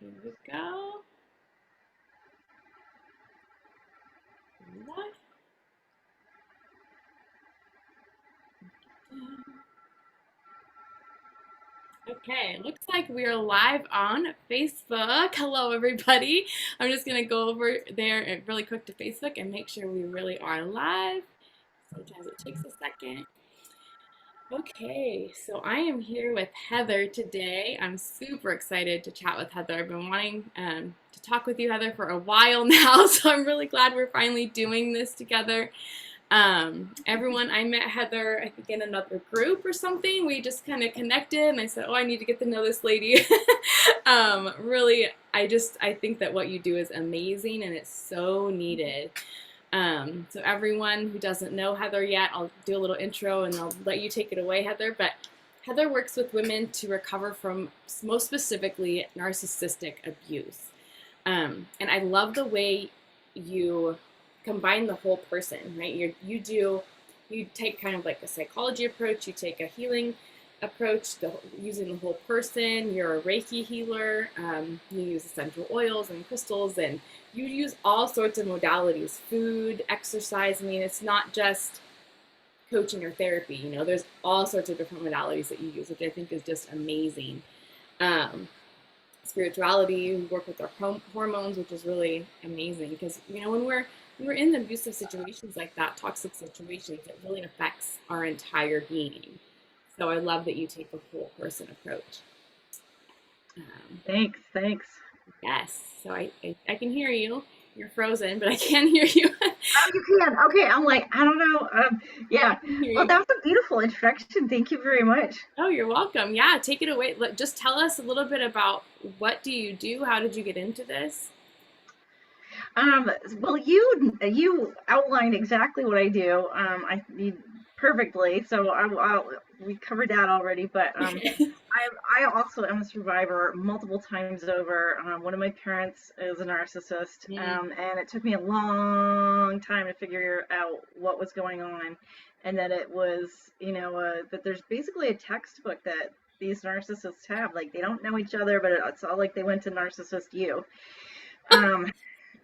Here we go. Live. Okay, looks like we are live on Facebook. Hello, everybody. I'm just going to go over there really quick to Facebook and make sure we really are live. Sometimes it takes a second. Okay, so I am here with Heather today. I'm super excited to chat with Heather. I've been wanting to talk with you, Heather, for a while now, so I'm really glad we're finally doing this together. Everyone, I met Heather, I think in another group or something. We just kind of connected, and I said, oh, I need to get to know this lady. Really, I think that what you do is amazing, and it's so needed. So everyone who doesn't know Heather yet, I'll do a little intro and I'll let you take it away, Heather. But Heather works with women to recover from, most specifically, narcissistic abuse. And I love the way you combine the whole person, right? You take kind of like a psychology approach, you take a healing approach, using the whole person. You're a Reiki healer. You use essential oils and crystals, and you use all sorts of modalities, food, exercise. I mean, it's not just coaching or therapy, you know, there's all sorts of different modalities that you use, which I think is just amazing. Spirituality, we work with our hormones, which is really amazing because, you know, when we're in abusive situations like that, toxic situations, it really affects our entire being. So I love that you take a whole person approach. Thanks. Yes, so I can hear you. You're frozen, but I can hear you. Oh, you can. Okay, I'm like, I don't know. Yeah. Well, that was a beautiful introduction. Thank you very much. Oh, you're welcome. Yeah, take it away. Just tell us a little bit about what do you do? How did you get into this? Well, you outlined exactly what I do. I need perfectly. So we covered that already. But I also am a survivor multiple times over. One of my parents is a narcissist, and it took me a long time to figure out what was going on, and that it was, that there's basically a textbook that these narcissists have. Like they don't know each other, but it's all like they went to Narcissist U.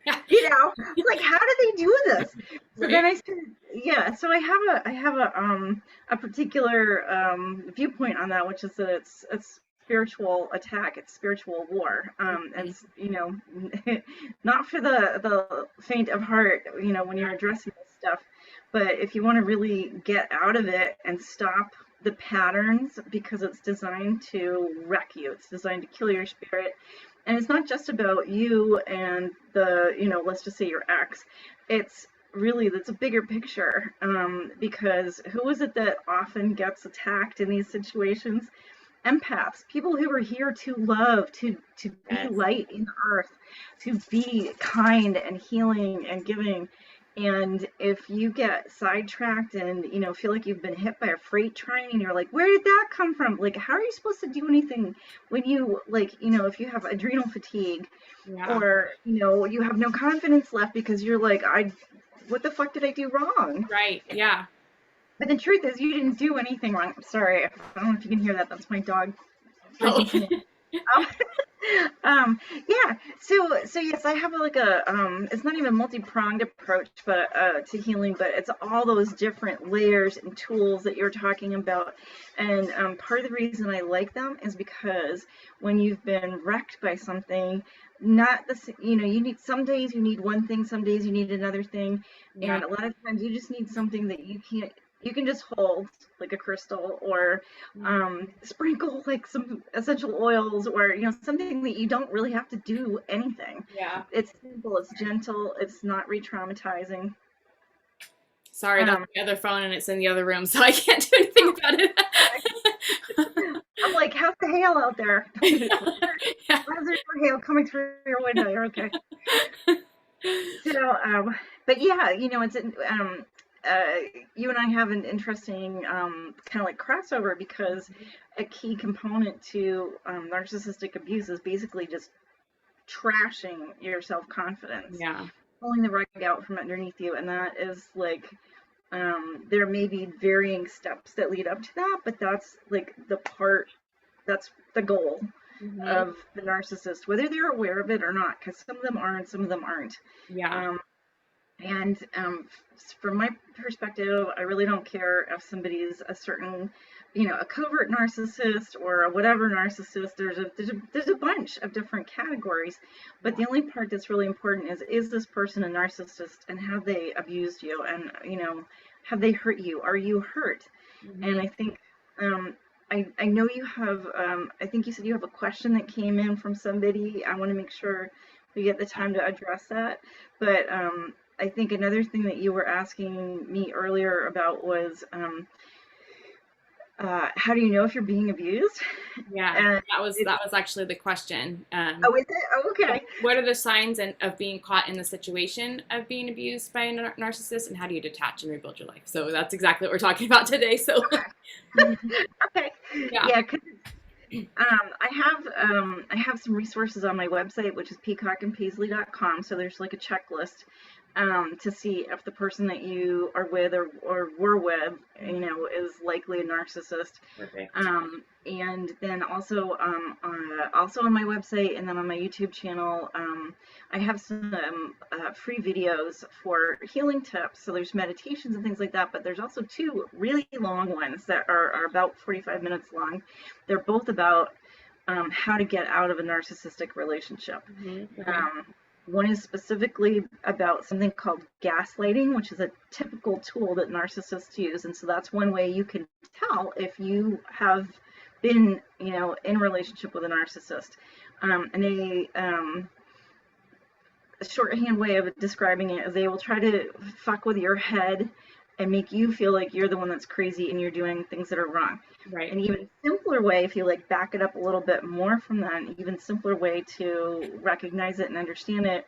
Like how do they do this? So Right. then I started, yeah. So I have a particular viewpoint on that, which is that it's spiritual attack, it's spiritual war. And not for the faint of heart. When you're addressing this stuff, but if you want to really get out of it and stop the patterns, because it's designed to wreck you. It's designed to kill your spirit. And it's not just about you and let's just say your ex. It's a bigger picture, because who is it that often gets attacked in these situations? Empaths, people who are here to love, to be light in the earth, to be kind and healing and giving. And if you get sidetracked and feel like you've been hit by a freight train and you're like, where did that come from? Like, how are you supposed to do anything when you if you have adrenal fatigue, or you have no confidence left because you're like, what the fuck did I do wrong? Right. Yeah. But the truth is, you didn't do anything wrong. I'm sorry, I don't know if you can hear that. That's my dog. Oh. Yeah. So yes, I have it's not even a multi-pronged approach, but to healing, but it's all those different layers and tools that you're talking about. And part of the reason I like them is because when you've been wrecked by something, you need, some days you need one thing, some days you need another thing, and a lot of times you just need something that you can just hold, like a crystal, or sprinkle like some essential oils, or something that you don't really have to do anything. Yeah. It's simple, it's gentle, it's not re-traumatizing. Sorry, that's the other phone and it's in the other room, so I can't do anything about it. I'm like, how's the hail out there? How's there hail coming through your window? You're okay. So, but yeah, it's you and I have an interesting kind of like crossover, because a key component to narcissistic abuse is basically just trashing your self-confidence, pulling the rug out from underneath you. And that is like, there may be varying steps that lead up to that, but that's like that's the goal. Mm-hmm. of the narcissist, whether they're aware of it or not, because some of them are and some of them aren't. Yeah. Um, and from my perspective, I really don't care if somebody's a certain, a covert narcissist or a whatever narcissist. There's a bunch of different categories, but the only part that's really important is this person a narcissist, and have they abused you, and have they hurt you? Are you hurt? And Mm-hmm. I think I know you have, I think you said you have a question that came in from somebody. I want to make sure we get the time to address that. But I think another thing that you were asking me earlier about was, how do you know if you're being abused? Yeah, And that was actually the question. oh, is it? Oh, okay. What are the signs of being caught in the situation of being abused by a narcissist, and how do you detach and rebuild your life? So that's exactly what we're talking about today. So, Okay. yeah. Yeah, 'cause I have some resources on my website, which is peacockandpaisley.com. So there's like a checklist to see if the person that you are with or were with, is likely a narcissist. Perfect. And then also on my website and then on my YouTube channel, I have some free videos for healing tips. So there's meditations and things like that, but there's also two really long ones that are about 45 minutes long. They're both about how to get out of a narcissistic relationship. Mm-hmm. Okay. One is specifically about something called gaslighting, which is a typical tool that narcissists use. And so that's one way you can tell if you have been, in a relationship with a narcissist. A shorthand way of describing it is they will try to fuck with your head and make you feel like you're the one that's crazy and you're doing things that are wrong. Right. An even simpler way, if you back it up a little bit more from that, an even simpler way to recognize it and understand it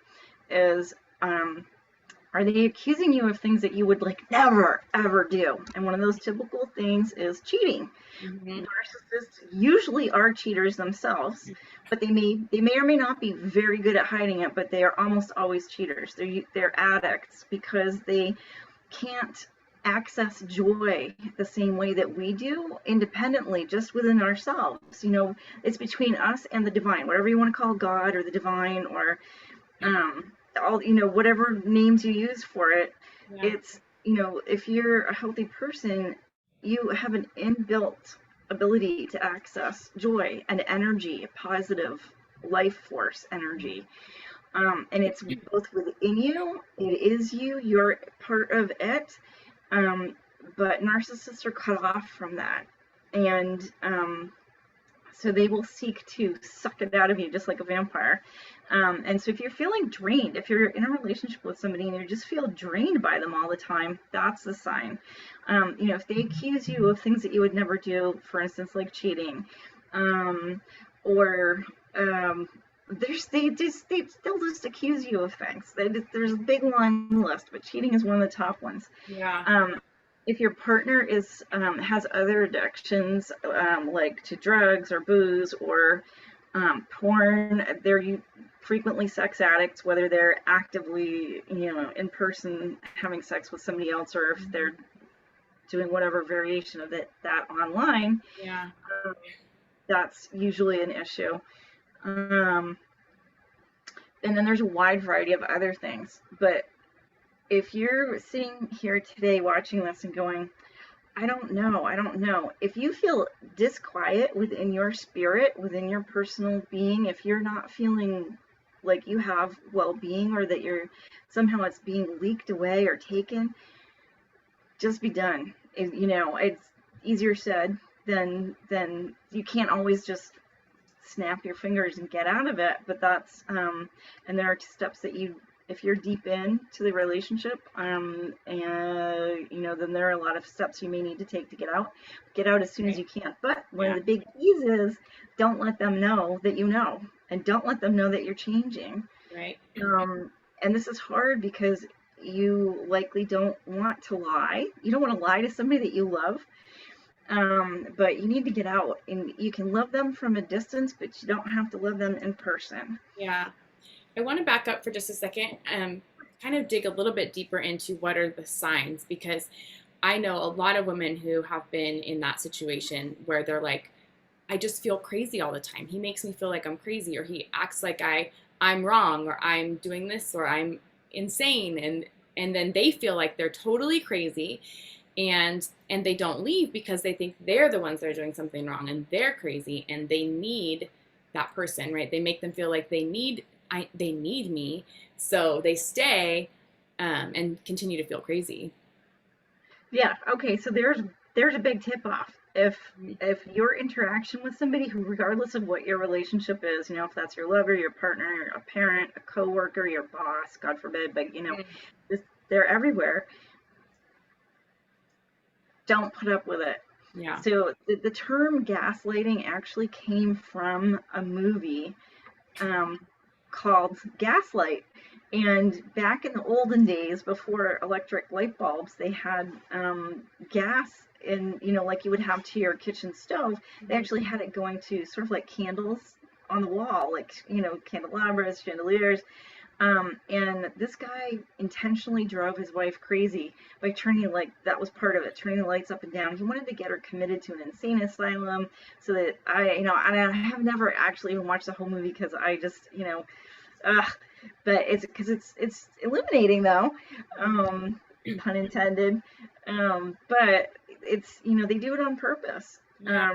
is, are they accusing you of things that you would never ever do? And one of those typical things is cheating. Mm-hmm. Narcissists usually are cheaters themselves, but they may or may not be very good at hiding it, but they are almost always cheaters. They're addicts because they can't access joy the same way that we do independently, just within ourselves. It's between us and the divine, whatever you want to call God or the divine, or all, whatever names you use for it. Yeah. It's, if you're a healthy person, you have an inbuilt ability to access joy and energy, positive life force energy. And it's both within you, it is you, you're part of it. But narcissists are cut off from that. And so they will seek to suck it out of you just like a vampire. And so if you're feeling drained, if you're in a relationship with somebody and you just feel drained by them all the time, that's the sign. If they accuse you of things that you would never do, for instance, like cheating, or they'll just accuse you of things. There's a big long list, but cheating is one of the top ones. Yeah. If your partner has other addictions, like to drugs or booze or porn, they're frequently sex addicts, whether they're actively, in person having sex with somebody else, or if they're doing whatever variation of that online. Yeah. That's usually an issue. And then there's a wide variety of other things. But if you're sitting here today watching this and going, I don't know. If you feel disquiet within your spirit, within your personal being, if you're not feeling like you have well-being, or that somehow it's being leaked away or taken, just be done. It's easier said than you can't always just snap your fingers and get out of it. But that's, and there are steps that if you're deep into the relationship, and then there are a lot of steps you may need to take to get out as soon as you can. But one of the big keys is, don't let them know that and don't let them know that you're changing. Right. And this is hard because you likely don't want to lie. You don't want to lie to somebody that you love. But you need to get out, and you can love them from a distance, but you don't have to love them in person. Yeah. I want to back up for just a second, kind of dig a little bit deeper into what are the signs, because I know a lot of women who have been in that situation where they're like, I just feel crazy all the time. He makes me feel like I'm crazy, or he acts like I'm wrong, or I'm doing this, or I'm insane. And then they feel like they're totally crazy, and they don't leave because they think they're the ones that are doing something wrong and they're crazy and they need that person, right? They make them feel like they need me, so they stay, and continue to feel crazy. Yeah. Okay. So there's a big tip off. If your interaction with somebody who, regardless of what your relationship is, if that's your lover, your partner, a parent, a coworker, your boss, God forbid, but this, they're everywhere. Don't put up with it. Yeah. So the term gaslighting actually came from a movie called Gaslight. And back in the olden days, before electric light bulbs, they had gas in, like you would have to your kitchen stove. They actually had it going to sort of like candles on the wall, like, candelabras, chandeliers. And this guy intentionally drove his wife crazy by that was part of it, turning the lights up and down. He wanted to get her committed to an insane asylum so that I have never actually even watched the whole movie because I just, but it's because it's illuminating though, pun intended. But it's, they do it on purpose. Yeah.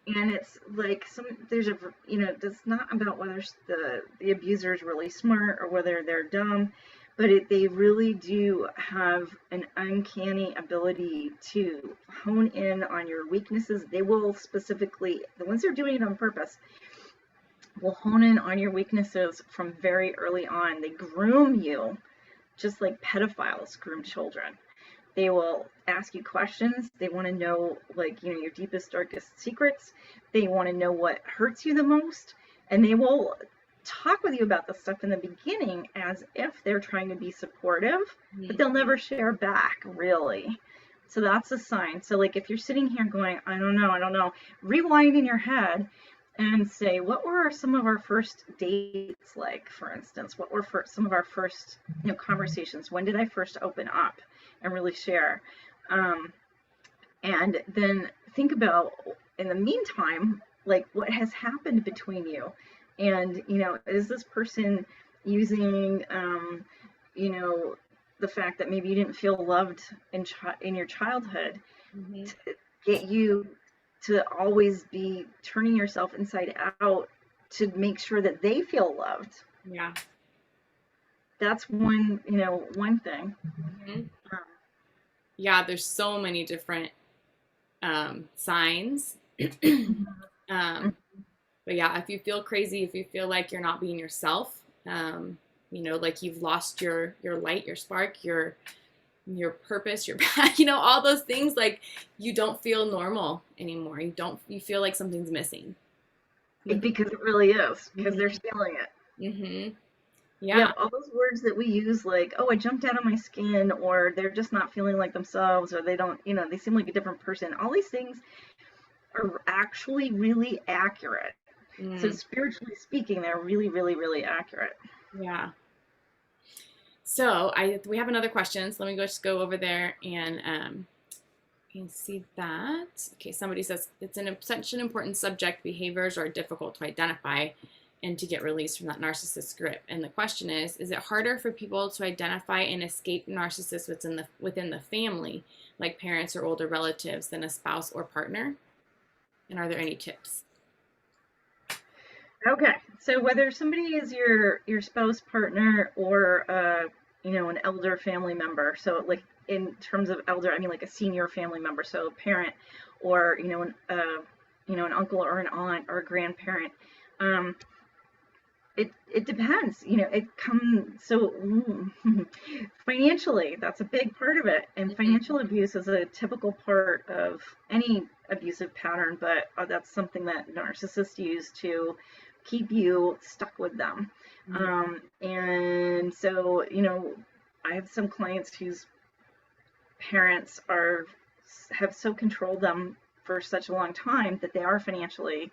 And it's like it's not about whether the abuser is really smart or whether they're dumb, but they really do have an uncanny ability to hone in on your weaknesses. They will specifically, the ones that are doing it on purpose, will hone in on your weaknesses from very early on. They groom you just like pedophiles groom children. They will ask you questions. They want to know, like, your deepest, darkest secrets. They want to know what hurts you the most. And they will talk with you about the stuff in the beginning as if they're trying to be supportive, but they'll never share back, really. So that's a sign. So, like, if you're sitting here going, I don't know, rewind in your head and say, what were some of our first dates like, for instance? What were some of our first conversations? When did I first open up and really share? And then think about, in the meantime, like, what has happened between you? And, is this person using, the fact that maybe you didn't feel loved in your childhood to get you to always be turning yourself inside out to make sure that they feel loved? Yeah. That's one thing. Yeah, there's so many different signs. But yeah, if you feel crazy, if you feel like you're not being yourself, like you've lost your light, your spark, your purpose, all those things, like you don't feel normal anymore. You feel like something's missing. Because it really is, because they're stealing it. Yeah, all those words that we use, like, oh, I jumped out of my skin, or they're just not feeling like themselves, or they don't, they seem like a different person. All these things are actually really accurate. So spiritually speaking, they're really, really, really accurate. Yeah. So we have another question. So let me just go over there and see that. Okay, somebody says it's such an important subject. Behaviors are difficult to identify and to get released from that narcissist grip. And the question is it harder for people to identify and escape narcissists within the family, like parents or older relatives, than a spouse or partner? And are there any tips? Okay, so whether somebody is your spouse, partner, or an elder family member, so like in terms of elder, I mean like a senior family member, so a parent, or an uncle or an aunt or a grandparent. It depends. It comes financially. That's a big part of it, and financial abuse is a typical part of any abusive pattern. But that's something that narcissists use to keep you stuck with them. And so, I have some clients whose parents have so controlled them for such a long time that they are financially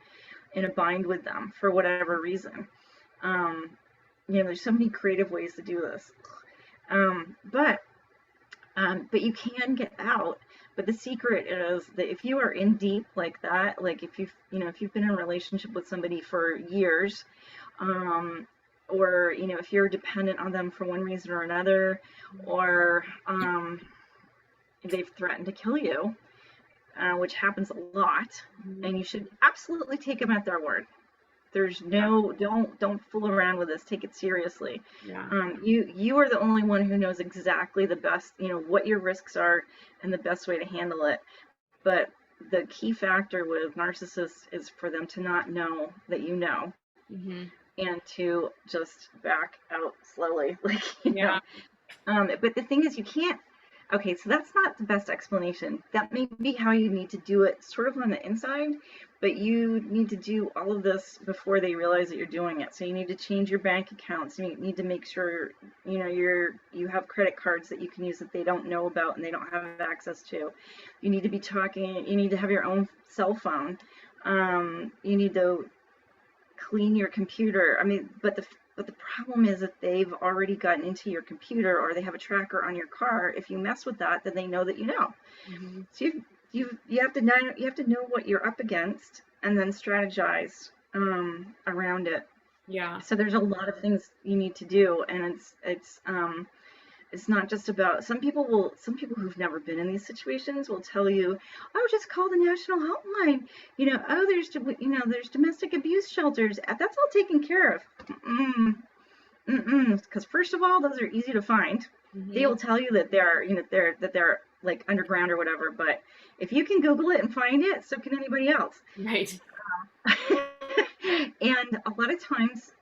in a bind with them for whatever reason. There's so many creative ways to do this. But you can get out But the secret is that if you are in deep like that, like if you've been in a relationship with somebody for years, or if you're dependent on them for one reason or another, or they've threatened to kill you, which happens a lot, and you should absolutely take them at their word. There's don't fool around with this. Take it seriously. Yeah. You are the only one who knows exactly the best, what your risks are and the best way to handle it. But the key factor with narcissists is for them to not know that you know, and to just back out slowly, like know. But the thing is, you can't. Okay, so that's not the best explanation. That may be how you need to do it, sort of on the inside, but you need to do all of this before they realize that you're doing it. So you need to change your bank accounts. You need to make sure you have credit cards that you can use that they don't know about and they don't have access to. You need to be talking. You need to have your own cell phone. You need to clean your computer. But the problem is that they've already gotten into your computer, or they have a tracker on your car. If you mess with that, then they know that you know. So you have to know what you're up against, and then strategize around it. Yeah. So there's a lot of things you need to do, and it's not just about, some people who've never been in these situations will tell you, oh, just call the national helpline. Oh, there's domestic abuse shelters. That's all taken care of. Because first of all, those are easy to find. They will tell you that they're like underground or whatever. But if you can Google it and find it, so can anybody else. Right. And a lot of times,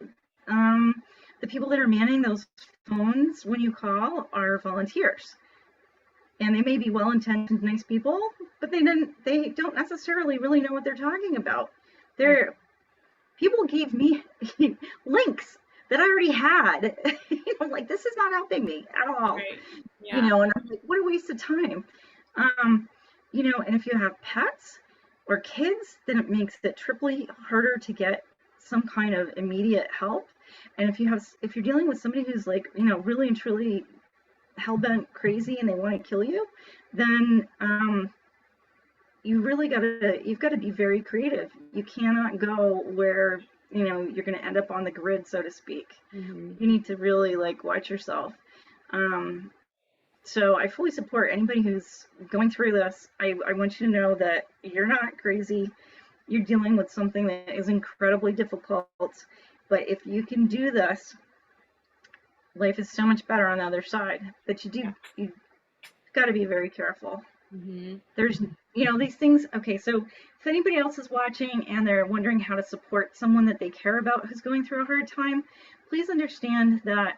the people that are manning those phones when you call are volunteers, and they may be well-intentioned, nice people, but they don't necessarily really know what they're talking about. People gave me links that I already had. Like, this is not helping me at all. Right. Yeah. And I'm like, what a waste of time. And if you have pets or kids, then it makes it triply harder to get some kind of immediate help. And if you're dealing with somebody who's like, really and truly hell-bent crazy and they want to kill you, then you've got to be very creative. You cannot go where you're going to end up on the grid, so to speak. You need to really watch yourself. So I fully support anybody who's going through this. I want you to know that you're not crazy. You're dealing with something that is incredibly difficult. But if you can do this, life is so much better on the other side. But you've got to be very careful. There's, these things. Okay, so if anybody else is watching and they're wondering how to support someone that they care about who's going through a hard time, please understand that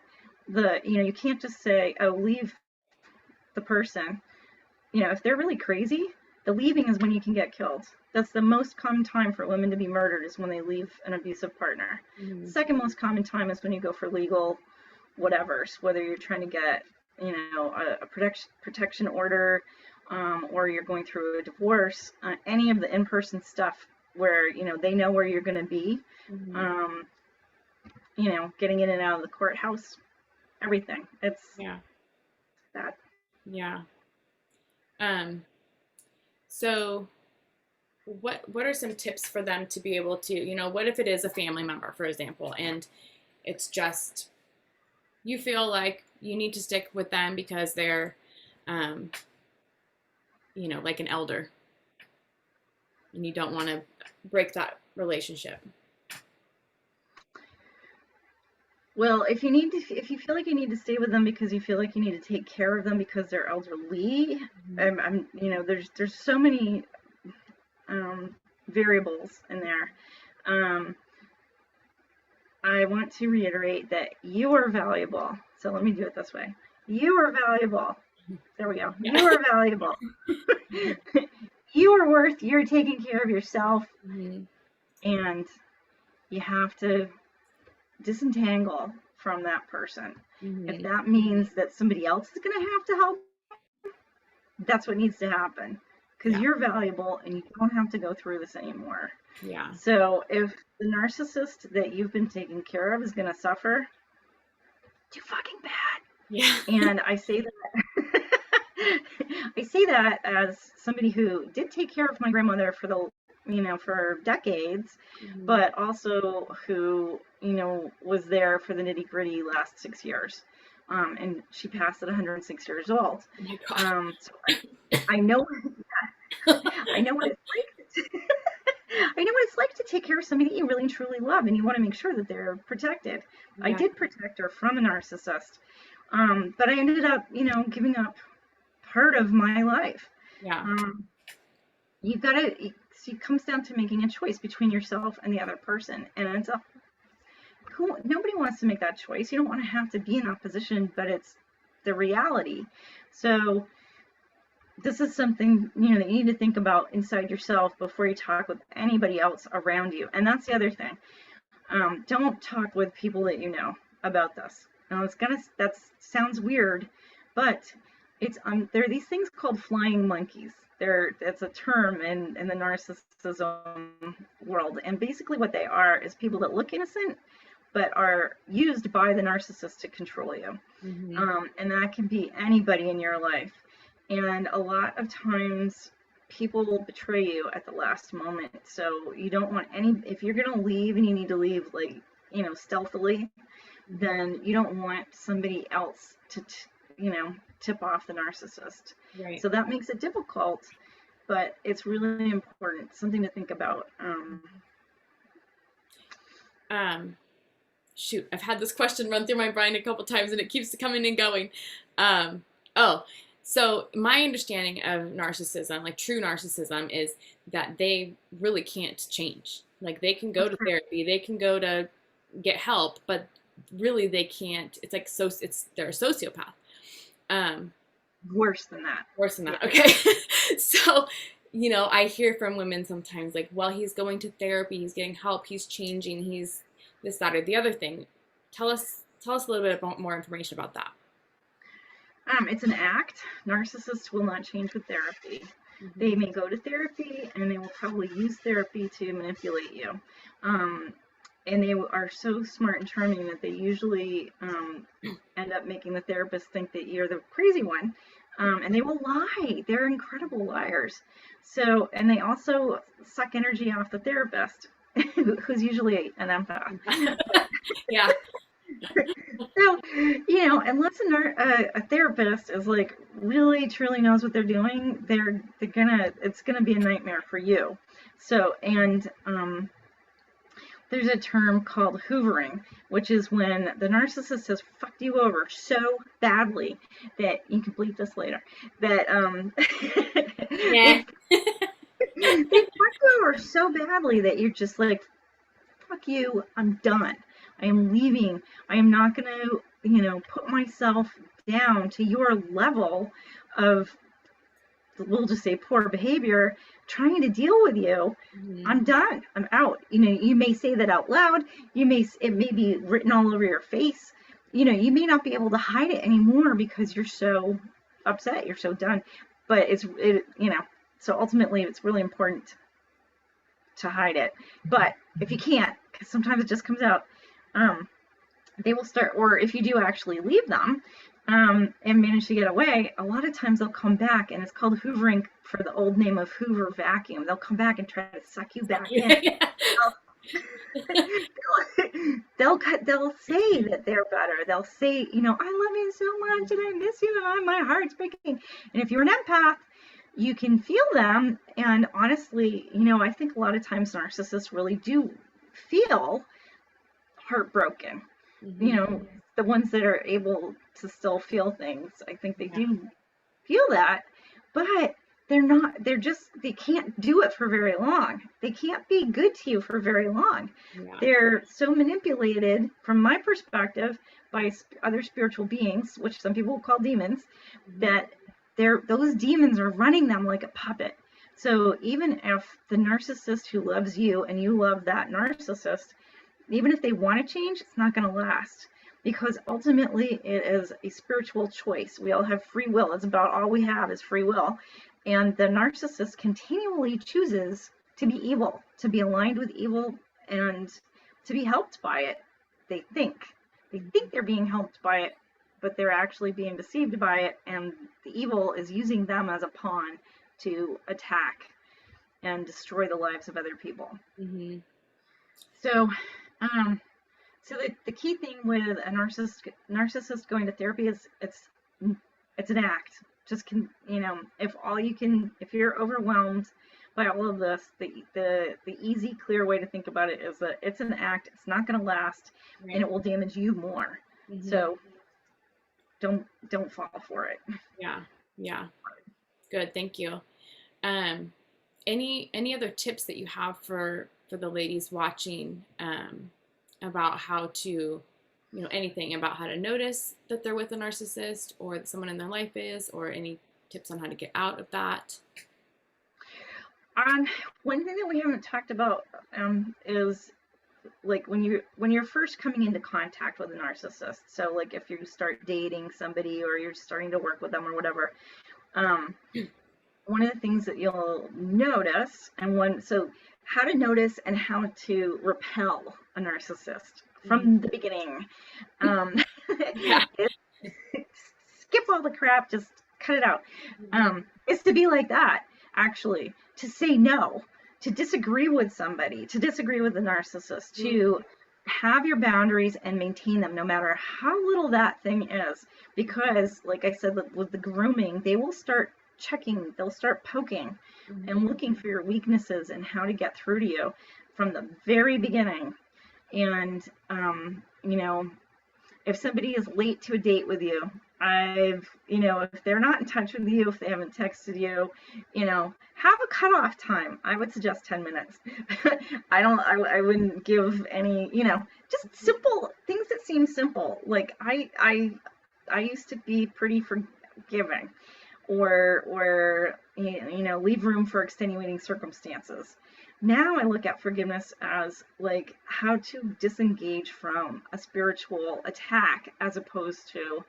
you can't just say, oh, leave the person. If they're really crazy, the leaving is when you can get killed. That's the most common time for women to be murdered, is when they leave an abusive partner. The second most common time is when you go for legal whatevers, whether you're trying to get, a protection order, or you're going through a divorce, any of the in-person stuff where, they know where you're going to be, getting in and out of the courthouse, everything. It's bad. Yeah. So what are some tips for them to be able to, what if it is a family member, for example, and it's just, you feel like you need to stick with them because they're, like an elder, and you don't want to break that relationship? Well, if you feel like you need to stay with them because you feel like you need to take care of them because they're elderly, there's so many variables in there. I want to reiterate that you are valuable. So let me do it this way. You are valuable. There we go. You are valuable. You are you're taking care of yourself, and you have to disentangle from that person. If that means that somebody else is going to have to help, that's what needs to happen, because you're valuable and you don't have to go through this anymore. So if the narcissist that you've been taking care of is going to suffer, too fucking bad. And I say that I say that as somebody who did take care of my grandmother for for decades, Mhm. but also who, was there for the nitty gritty last 6 years. And she passed at 106 years old. Oh my God. So I know, I know what it's like. I know what it's like to take care of somebody that you really and truly love, and you want to make sure that they're protected. I Yeah. did protect her from a narcissist, but I ended up, giving up part of my life. Yeah. Um, you've got to, it comes down to making a choice between yourself and the other person, and it's a who nobody wants to make that choice. You don't want to have to be in that position, but it's the reality. So this is something that you need to think about inside yourself before you talk with anybody else around you. And that's the other thing. Don't talk with people that you know about this. Now that sounds weird, but it's there are these things called flying monkeys. That's a term in the narcissism world, and basically what they are is people that look innocent but are used by the narcissist to control you. Hmm. And that can be anybody in your life. And a lot of times people will betray you at the last moment. So you don't want if you're going to leave and you need to leave like, stealthily, then you don't want somebody else to, tip off the narcissist. Right. So that makes it difficult, but it's really important, something to think about. Um, Shoot, I've had this question run through my brain a couple times and it keeps coming and going. Um, oh, so my understanding of narcissism, like true narcissism, is that they really can't change. Like they can go to therapy, they can go to get help, but really they can't. It's like they're a sociopath. Um, Worse than that. Worse than that. Yeah. Okay. So, I hear from women sometimes like, well, he's going to therapy, he's getting help, he's changing, he's this, that, or the other thing. Tell us a little bit more information about that. It's an act. Narcissists will not change with therapy. Mm-hmm. They may go to therapy and they will probably use therapy to manipulate you. And they are so smart and charming that they usually end up making the therapist think that you're the crazy one. And they will lie. They're incredible liars. So, and they also suck energy off the therapist, who's usually an empath. Yeah. So, unless a therapist is like really truly knows what they're doing, it's gonna be a nightmare for you. So, and there's a term called hoovering, which is when the narcissist has fucked you over so badly that you can bleep this later. That Yeah. they fucked you over so badly that you're just like, fuck you, I'm done. I am leaving. I am not going to, put myself down to your level of, we'll just say, poor behavior, trying to deal with you. Mm-hmm. I'm done. I'm out. You may say that out loud. It may be written all over your face. You may not be able to hide it anymore because you're so upset. You're so done. But so ultimately it's really important to hide it. But if you can't, because sometimes it just comes out, they will start, or if you do actually leave them and manage to get away, a lot of times they'll come back, and it's called hoovering for the old name of Hoover vacuum. They'll come back and try to suck you back in. They'll say that they're better. They'll say, I love you so much and I miss you and my heart's breaking. And if you're an empath, you can feel them. And honestly, I think a lot of times narcissists really do feel heartbroken. Mm-hmm. The ones that are able to still feel things, I think they do feel that, but they can't do it for very long. They can't be good to you for very long. Yeah. They're so manipulated, from my perspective, by other spiritual beings, which some people call demons, Mm-hmm. that those demons are running them like a puppet. So even if the narcissist who loves you and you love that narcissist, even if they want to change, it's not going to last, because ultimately it is a spiritual choice. We all have free will. It's about all we have is free will. And the narcissist continually chooses to be evil, to be aligned with evil, and to be helped by it. They think they're being helped by it, but they're actually being deceived by it, and the evil is using them as a pawn to attack and destroy the lives of other people. Mm-hmm. So, so the key thing with a narcissist going to therapy is it's an act. Just if you're overwhelmed by all of this, the easy, clear way to think about it is that it's an act. It's not going to last, right, and it will damage you more. Mm-hmm. So don't fall for it. Yeah. Good. Thank you. Any other tips that you have for the ladies watching, about how to, anything about how to notice that they're with a narcissist or that someone in their life is, or any tips on how to get out of that? One thing that we haven't talked about is like when you're first coming into contact with a narcissist. So like if you start dating somebody or you're starting to work with them or whatever, one of the things that you'll notice, so how to notice and how to repel a narcissist from the beginning. Skip all the crap, just cut it out. Is to be like that, actually, to say no, to disagree with somebody, to disagree with the narcissist, to have your boundaries and maintain them no matter how little that thing is. Because, like I said, with the grooming, they will start checking, they'll start poking and looking for your weaknesses and how to get through to you from the very beginning. And, if somebody is late to a date with you, if they're not in touch with you, if they haven't texted you, have a cutoff time. I would suggest 10 minutes. I wouldn't give any, just simple things that seem simple. Like I used to be pretty forgiving, or leave room for extenuating circumstances. Now I look at forgiveness as like how to disengage from a spiritual attack, as opposed to,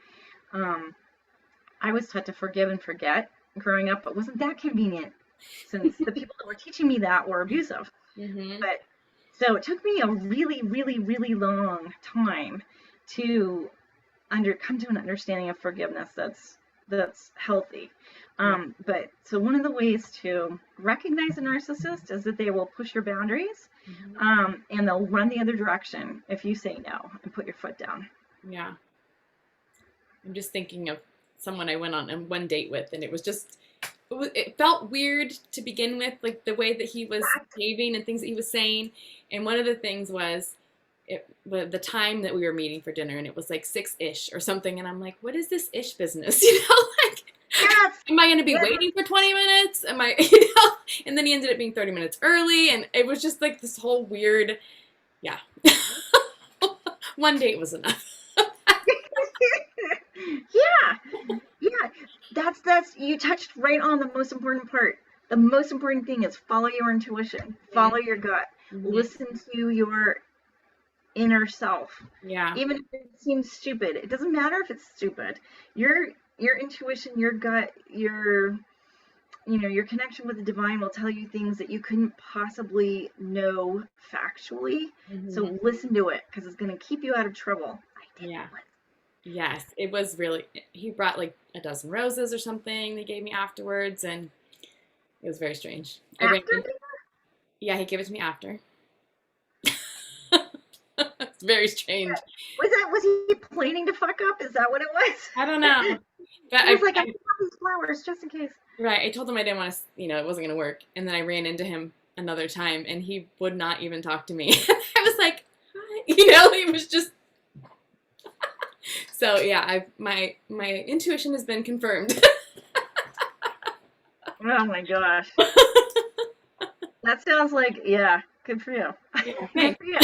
I was taught to forgive and forget growing up, but it wasn't that convenient since the people that were teaching me that were abusive. But so it took me a really, really, really long time to come to an understanding of forgiveness that's healthy. But so one of the ways to recognize a narcissist is that they will push your boundaries, and they'll run the other direction if you say no and put your foot down. Yeah. I'm just thinking of someone I went on one date with, and it felt weird to begin with, like the way that he was behaving and things that he was saying. And one of the things was the time that we were meeting for dinner, and it was like 6-ish or something. And I'm like, what is this ish business? Am I going to be waiting for 20 minutes? Am I, and then he ended up being 30 minutes early. And it was just like this whole weird, one date was enough. That's you touched right on the most important part. The most important thing is follow your intuition, follow your gut, listen to your inner self. Even if it seems stupid, it doesn't matter if it's stupid. Your intuition, your gut, your connection with the divine will tell you things that you couldn't possibly know factually. So listen to it, because it's going to keep you out of trouble. Yes, it was really, he brought like a dozen roses or something they gave me afterwards, and it was very strange. Yeah, he gave it to me after. It's very strange. Was he planning to fuck up? Is that what it was? I don't know. But I was like, I have these flowers just in case. Right. I told him I didn't want to, it wasn't going to work. And then I ran into him another time, and he would not even talk to me. I was like, hi. He was just. So yeah, my intuition has been confirmed. Oh my gosh. That sounds like, good for you. Yeah, good for you.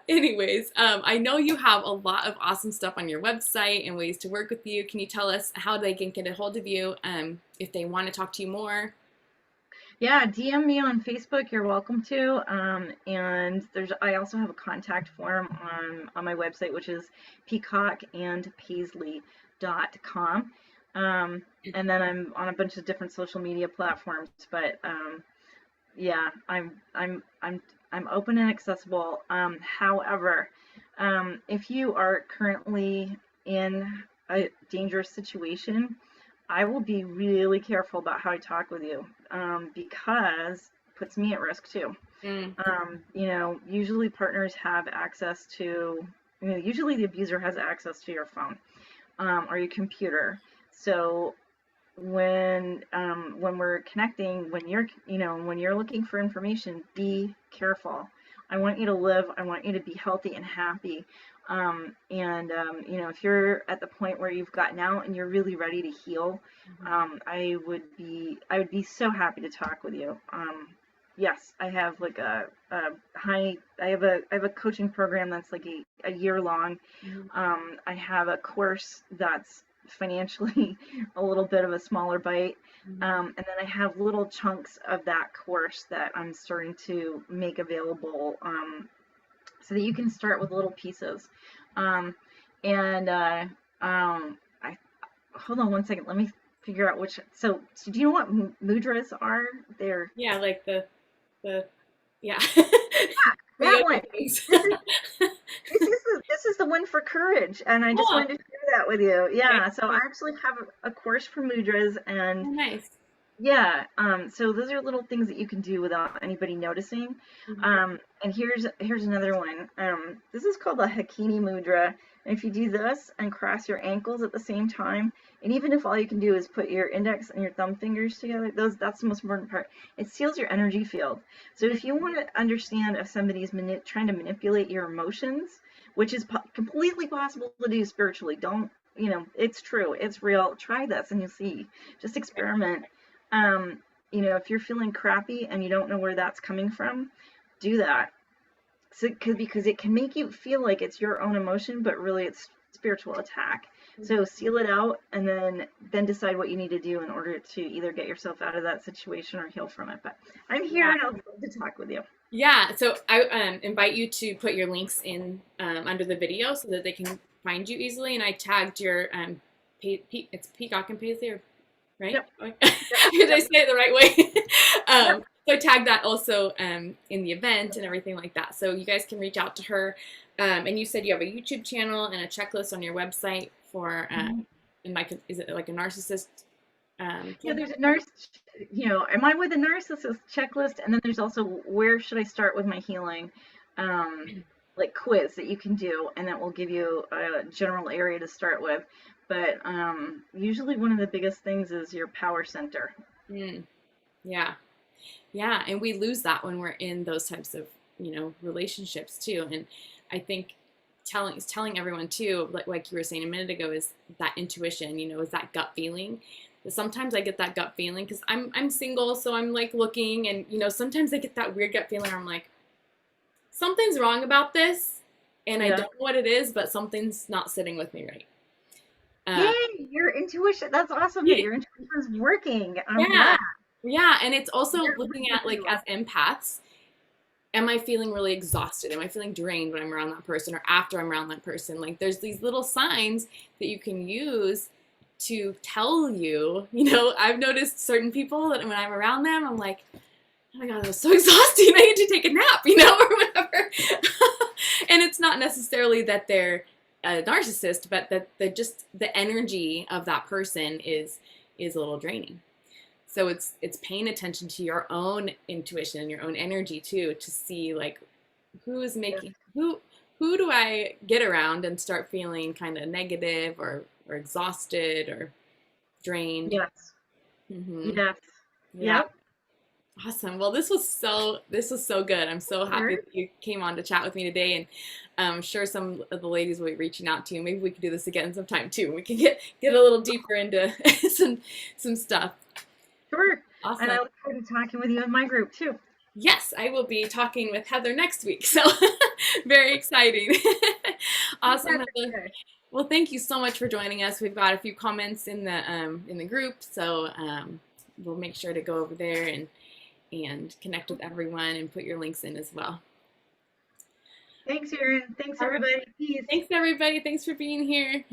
Anyways, I know you have a lot of awesome stuff on your website and ways to work with you. Can you tell us how they can get a hold of you if they want to talk to you more? Yeah, DM me on Facebook. You're welcome to. And I also have a contact form on my website, which is peacockandpaisley.com. And then I'm on a bunch of different social media platforms. But I'm open and accessible. However, If you are currently in a dangerous situation, I will be really careful about how I talk with you, because it puts me at risk too. Mm. Usually partners have access to, usually the abuser has access to your phone, or your computer. So when we're connecting, when you're looking for information, be careful. I want you to live. I want you to be healthy and happy. If you're at the point where you've gotten out and you're really ready to heal, I would be so happy to talk with you. Yes, I have like I have a coaching program that's like a year long. I have a course that's financially a little bit of a smaller bite. And then I have little chunks of that course that I'm starting to make available, so that you can start with little pieces. And I hold on one second. Let me figure out which. So do you know what mudras are? They're Yeah, like the yeah. The that yoga one. things. This is the one for courage, and I just Oh, wanted to share that with you. okay. Yeah, so I actually have a course for mudras, and Oh, nice. yeah, so those are little things that you can do without anybody noticing. And here's another one. This is called the Hakini Mudra. And if you do this and cross your ankles at the same time, and even if all you can do is put your index and your thumb fingers together, that's the most important part. It seals your energy field. So if you want to understand if somebody's trying to manipulate your emotions, which is completely possible to do spiritually, don't, it's true, it's real. Try this and you'll see. Just experiment. If you're feeling crappy and you don't know where that's coming from, do that. So, because it can make you feel like it's your own emotion, but really it's spiritual attack. So seal it out, and then decide what you need to do in order to either get yourself out of that situation or heal from it. But I'm here, Yeah. and I'd love to talk with you. Yeah, so I invite you to put your links in under the video so that they can find you easily. And I tagged your it's Peacock and Paisley, right? Yep. Did I say it the right way? So I tagged that also in the event and everything like that. So you guys can reach out to her. And you said you have a YouTube channel and a checklist on your website for, is it like a narcissist? Yeah, there's am I with a narcissist checklist? And then there's also where should I start with my healing, like quiz that you can do, and that will give you a general area to start with. But usually one of the biggest things is your power center. Yeah. Yeah. And we lose that when we're in those types of, relationships too. And I think telling everyone too, like you were saying a minute ago, is that intuition, is that gut feeling. Sometimes I get that gut feeling because I'm single, so I'm like looking, and sometimes I get that weird gut feeling where I'm like, something's wrong about this, and I don't know what it is, but something's not sitting with me right. Yay, your intuition. That's awesome that your intuition is working. I'm Yeah. glad. Yeah, and it's also You're looking at working like as empaths, am I feeling really exhausted? Am I feeling drained when I'm around that person or after I'm around that person? Like there's these little signs that you can use to tell you, I've noticed certain people that when I'm around them, I'm like, oh my God, that was so exhausting. I need to take a nap, or whatever. And it's not necessarily that they're a narcissist, but that the energy of that person is a little draining. So it's paying attention to your own intuition and your own energy too, to see like who do I get around and start feeling kind of negative or exhausted or drained. Yes. Yes. Yeah. Yep. Awesome. Well, this was so good. I'm so happy that you came on to chat with me today, and I'm sure some of the ladies will be reaching out to you. Maybe we can do this again sometime too. We can get a little deeper into some stuff. Sure. Awesome. And I look forward to talking with you in my group too. Yes, I will be talking with Heather next week. So very exciting. Awesome. Heather. Well, thank you so much for joining us. We've got a few comments in the group, so we'll make sure to go over there and connect with everyone and put your links in as well. Thanks, Erin. Thanks, everybody. Peace. Thanks, everybody. Thanks for being here.